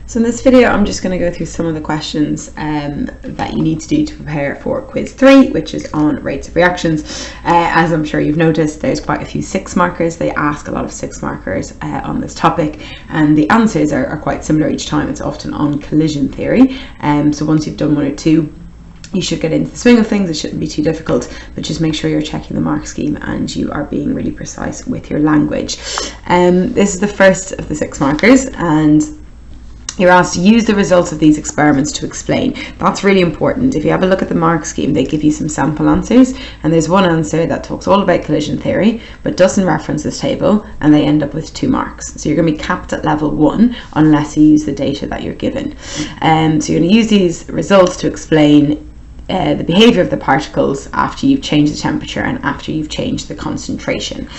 So in this video, I'm just going to go through some of the questions that you need to do to prepare for quiz 3, which is on rates of reactions. As I'm sure you've noticed, there's quite a few 6 markers. They ask a lot of 6 markers on this topic, and the answers are quite similar each time. It's often on collision theory. So once you've done 1 or 2, you should get into the swing of things. It shouldn't be too difficult, but just make sure you're checking the mark scheme and you are being really precise with your language. This is the first of the 6 markers, and you're asked to use the results of these experiments to explain. That's really important. If you have a look at the mark scheme, they give you some sample answers, and there's one answer that talks all about collision theory but doesn't reference this table, and they end up with 2 marks. So you're going to be capped at level 1 unless you use the data that you're given. So you're going to use these results to explain the behavior of the particles after you've changed the temperature and after you've changed the concentration.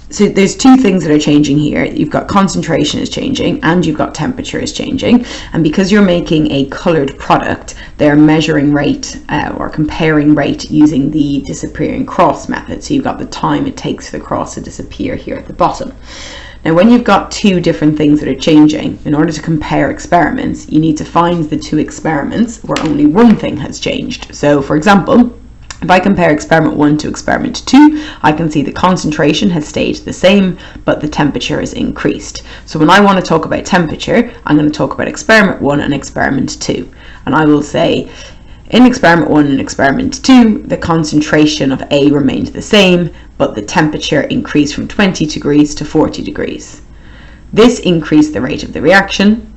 So there's 2 things that are changing here. You've got concentration is changing and you've got temperature is changing. And because you're making a coloured product, they're measuring rate or comparing rate using the disappearing cross method. So you've got the time it takes for the cross to disappear here at the bottom. Now, when you've got 2 different things that are changing, in order to compare experiments, you need to find the 2 experiments where only one thing has changed. So, for example, if I compare experiment 1 to experiment 2, I can see the concentration has stayed the same, but the temperature has increased. So when I want to talk about temperature, I'm going to talk about experiment 1 and experiment 2. And I will say, in experiment 1 and experiment 2, the concentration of A remained the same, but the temperature increased from 20 degrees to 40 degrees. This increased the rate of the reaction.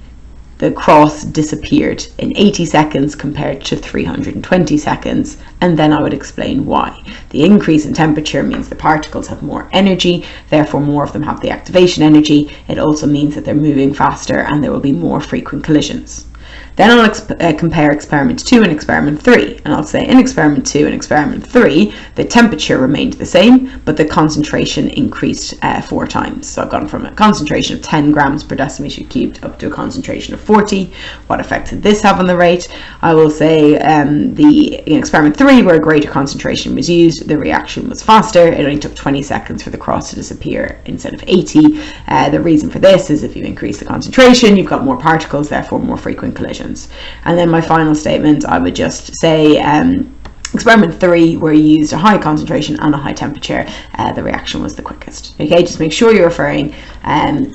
The cross disappeared in 80 seconds compared to 320 seconds, and then I would explain why. The increase in temperature means the particles have more energy, therefore more of them have the activation energy. It also means that they're moving faster and there will be more frequent collisions. Then I'll compare experiment 2 and experiment 3, and I'll say in experiment 2 and experiment 3, the temperature remained the same, but the concentration increased 4 times. So I've gone from a concentration of 10 grams per decimeter cubed up to a concentration of 40. What effect did this have on the rate? I will say in experiment 3, where a greater concentration was used, the reaction was faster. It only took 20 seconds for the cross to disappear instead of 80. The reason for this is if you increase the concentration, you've got more particles, therefore more frequent collisions. And then my final statement, I would just say experiment 3, where you used a high concentration and a high temperature, the reaction was the quickest. Okay, just make sure you're referring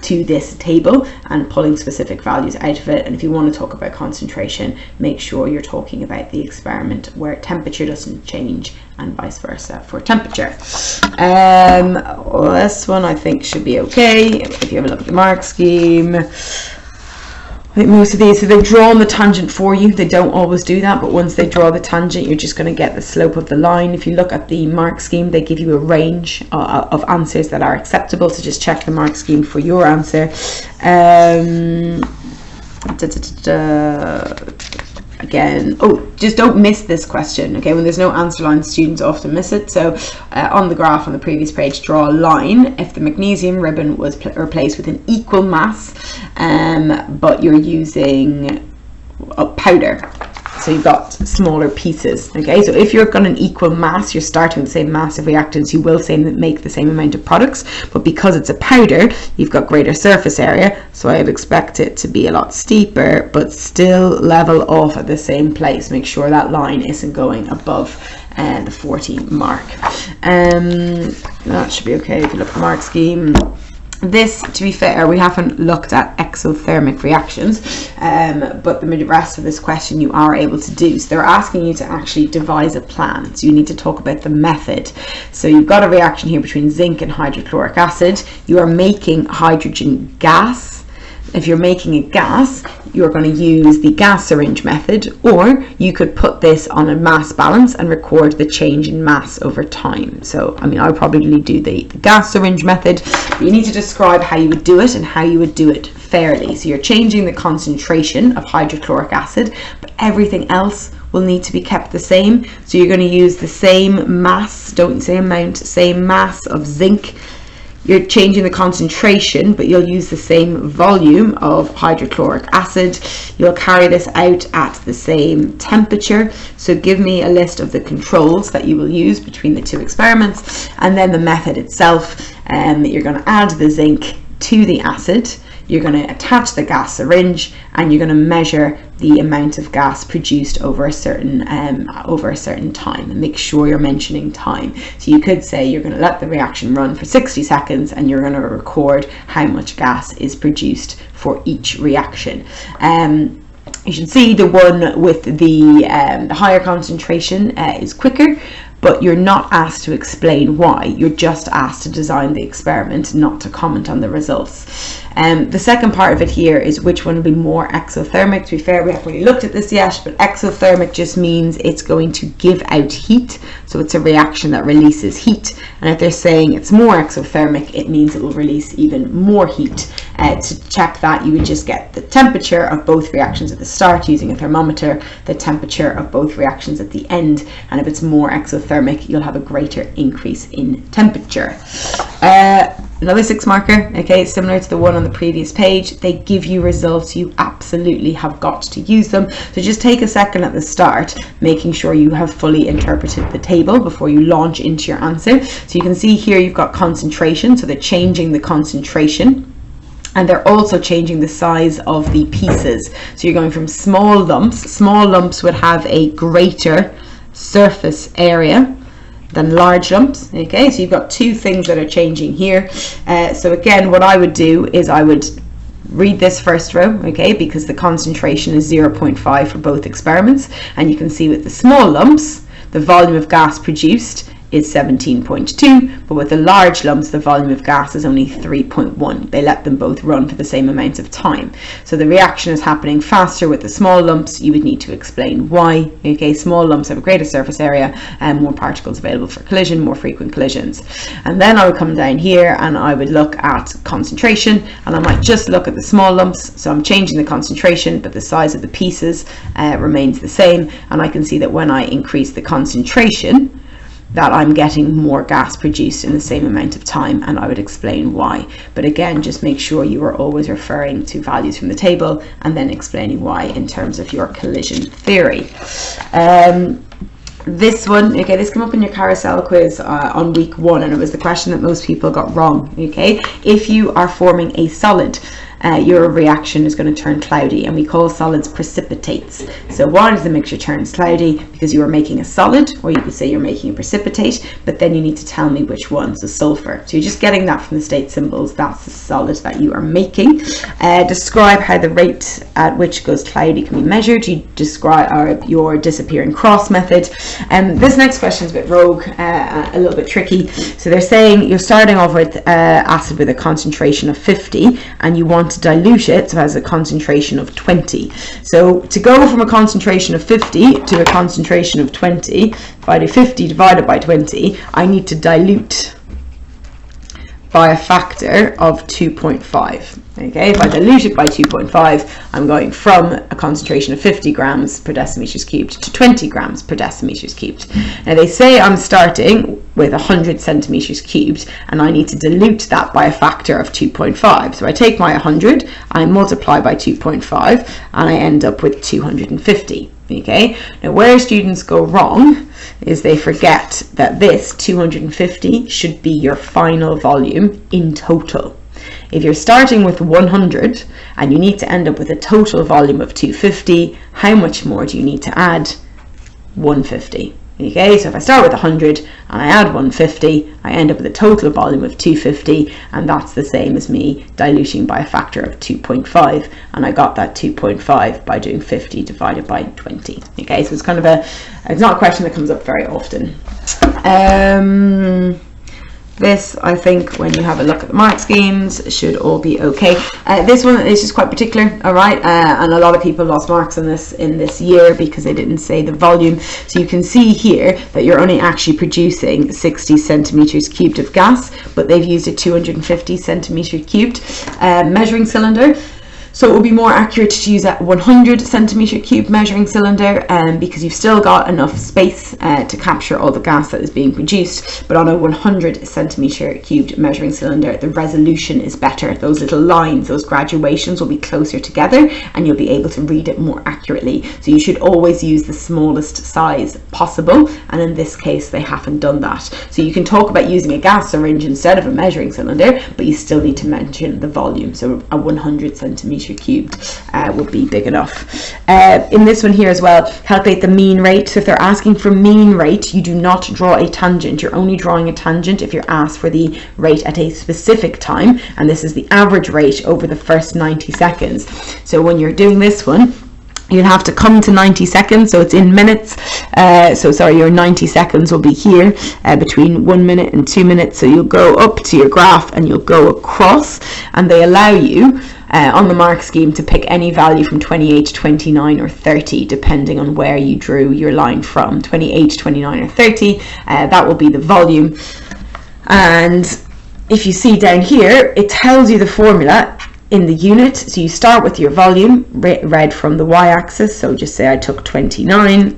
to this table and pulling specific values out of it. And if you want to talk about concentration, make sure you're talking about the experiment where temperature doesn't change and vice versa for temperature. This one I think should be okay. If you have a look at the mark scheme, I think most of these, so they've drawn the tangent for you. They don't always do that, but once they draw the tangent, you're just going to get the slope of the line. If you look at the mark scheme, they give you a range of answers that are acceptable, so just check the mark scheme for your answer. Again, just don't miss this question, okay? When there's no answer line, students often miss it. So on the graph on the previous page, draw a line if the magnesium ribbon was replaced with an equal mass, but you're using a powder. So you've got smaller pieces, okay? So if you've got an equal mass, you're starting with the same mass of reactants, you will make the same amount of products, but because it's a powder, you've got greater surface area, so I would expect it to be a lot steeper, but still level off at the same place. Make sure that line isn't going above the 40 mark. That should be okay if you look at the mark scheme. This, to be fair, we haven't looked at exothermic reactions, but the rest of this question you are able to do. So they're asking you to actually devise a plan. So you need to talk about the method. So you've got a reaction here between zinc and hydrochloric acid. You are making hydrogen gas. If you're making a gas, you're going to use the gas syringe method, or you could put this on a mass balance and record the change in mass over time. So, I mean, I would probably do the gas syringe method, but you need to describe how you would do it and how you would do it fairly. So you're changing the concentration of hydrochloric acid, but everything else will need to be kept the same. So you're going to use the same mass, don't say amount, same mass of zinc. You're changing the concentration, but you'll use the same volume of hydrochloric acid. You'll carry this out at the same temperature. So give me a list of the controls that you will use between the 2 experiments, and then the method itself. You're going to add the zinc to the acid. you're going to attach the gas syringe, and you're going to measure the amount of gas produced over a certain time, and make sure you're mentioning time. So you could say you're going to let the reaction run for 60 seconds and you're going to record how much gas is produced for each reaction. You should see the one with the higher concentration is quicker, but you're not asked to explain why. You're just asked to design the experiment, not to comment on the results. The second part of it here is which one will be more exothermic. To be fair, we haven't really looked at this yet, but exothermic just means it's going to give out heat. So it's a reaction that releases heat. And if they're saying it's more exothermic, it means it will release even more heat. To check that, you would just get the temperature of both reactions at the start using a thermometer, the temperature of both reactions at the end, and if it's more exothermic, you'll have a greater increase in temperature. Another 6 marker, okay, similar to the one on the previous page. They give you results, you absolutely have got to use them. So just take a second at the start, making sure you have fully interpreted the table before you launch into your answer. So you can see here you've got concentration, so they're changing the concentration. And they're also changing the size of the pieces. So you're going from small lumps. Small lumps would have a greater surface area than large lumps. Okay, so you've got two things that are changing here. So again, what I would do is I would read this first row, okay, because the concentration is 0.5 for both experiments. And you can see with the small lumps, the volume of gas produced is 17.2, but with the large lumps the volume of gas is only 3.1. They let them both run for the same amount of time. So the reaction is happening faster with the small lumps. You would need to explain why. Okay, small lumps have a greater surface area and more particles available for collision, more frequent collisions. And then I would come down here and I would look at concentration, and I might just look at the small lumps. So I'm changing the concentration, but the size of the pieces remains the same, and I can see that when I increase the concentration, that I'm getting more gas produced in the same amount of time, and I would explain why. But again, just make sure you are always referring to values from the table and then explaining why in terms of your collision theory. This one, okay, this came up in your carousel quiz on week 1, and it was the question that most people got wrong. Okay, if you are forming a solid, your reaction is going to turn cloudy, and we call solids precipitates. So why does the mixture turn cloudy? Because you are making a solid, or you could say you're making a precipitate, but then you need to tell me which one. So sulfur. So you're just getting that from the state symbols. That's the solid that you are making. Describe how the rate at which goes cloudy can be measured. You describe your disappearing cross method. This next question is a bit rogue, a little bit tricky. So they're saying you're starting off with acid with a concentration of 50, and you want to dilute it so it has a concentration of 20. So to go from a concentration of 50 to a concentration of 20, if I do 50 divided by 20, I need to dilute by a factor of 2.5. Okay, if I dilute it by 2.5, I'm going from a concentration of 50 grams per decimeters cubed to 20 grams per decimeters cubed. Now they say I'm starting with 100 centimeters cubed, and I need to dilute that by a factor of 2.5. So I take my 100, I multiply by 2.5, and I end up with 250. Okay, now where students go wrong is they forget that this 250 should be your final volume in total. If you're starting with 100 and you need to end up with a total volume of 250, how much more do you need to add? 150. Okay, so if I start with 100 and I add 150, I end up with a total volume of 250, and that's the same as me diluting by a factor of 2.5, and I got that 2.5 by doing 50 divided by 20. Okay, so it's kind of it's not a question that comes up very often. This, I think, when you have a look at the mark schemes, should all be okay. This one is just quite particular, all right, and a lot of people lost marks on this in this year because they didn't say the volume. So you can see here that you're only actually producing 60 centimeters cubed of gas, but they've used a 250 centimeter cubed measuring cylinder. So it would be more accurate to use a 100 centimeter cube measuring cylinder because you've still got enough space to capture all the gas that is being produced, but on a 100 centimeter cubed measuring cylinder the resolution is better. Those little lines, those graduations will be closer together and you'll be able to read it more accurately. So you should always use the smallest size possible, and in this case they haven't done that. So you can talk about using a gas syringe instead of a measuring cylinder, but you still need to mention the volume. So a 100 centimeter cubed would be big enough. In this one here as well, calculate the mean rate. So if they're asking for mean rate, you do not draw a tangent. You're only drawing a tangent if you're asked for the rate at a specific time, and this is the average rate over the first 90 seconds. So when you're doing this one, you'll have to come to 90 seconds, so it's in minutes. Your 90 seconds will be here between 1 minute and 2 minutes. So you'll go up to your graph and you'll go across, and they allow you on the mark scheme to pick any value from 28, 29 or 30 depending on where you drew your line from. 28, 29 or 30, that will be the volume. And if you see down here, it tells you the formula in the unit. So you start with your volume read from the y-axis, so just say I took 29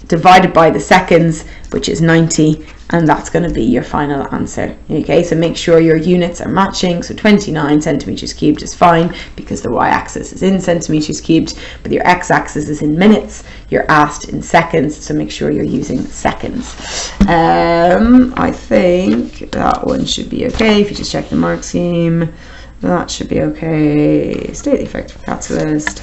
divided by the seconds, which is 90, and that's going to be your final answer. Okay, so make sure your units are matching. So 29 centimeters cubed is fine because the y-axis is in centimeters cubed, but your x-axis is in minutes. You're asked in seconds, so make sure you're using seconds. I think that one should be okay. If you just check the mark scheme, that should be okay. State the effect of catalyst.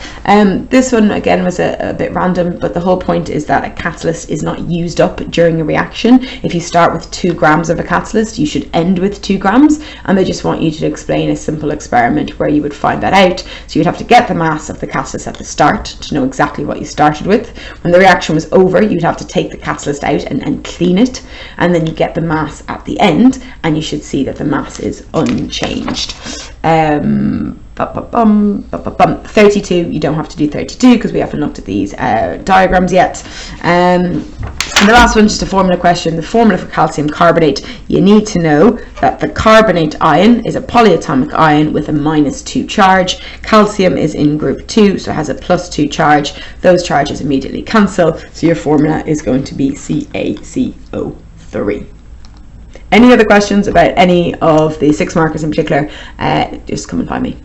This one again was a bit random, but the whole point is that a catalyst is not used up during a reaction. If you start with 2 grams of a catalyst, you should end with 2 grams, and they just want you to explain a simple experiment where you would find that out. So you'd have to get the mass of the catalyst at the start to know exactly what you started with. When the reaction was over, you'd have to take the catalyst out and clean it, and then you get the mass at the end, and you should see that the mass is unchanged. 32, you don't have to do 32 because we haven't looked at these diagrams yet. And the last one, just a formula question. The formula for calcium carbonate, you need to know that the carbonate ion is a polyatomic ion with a -2 charge. Calcium is in group 2, so it has a +2 charge. Those charges immediately cancel, so your formula is going to be CaCO3. Any other questions about any of the 6 markers in particular, just come and find me.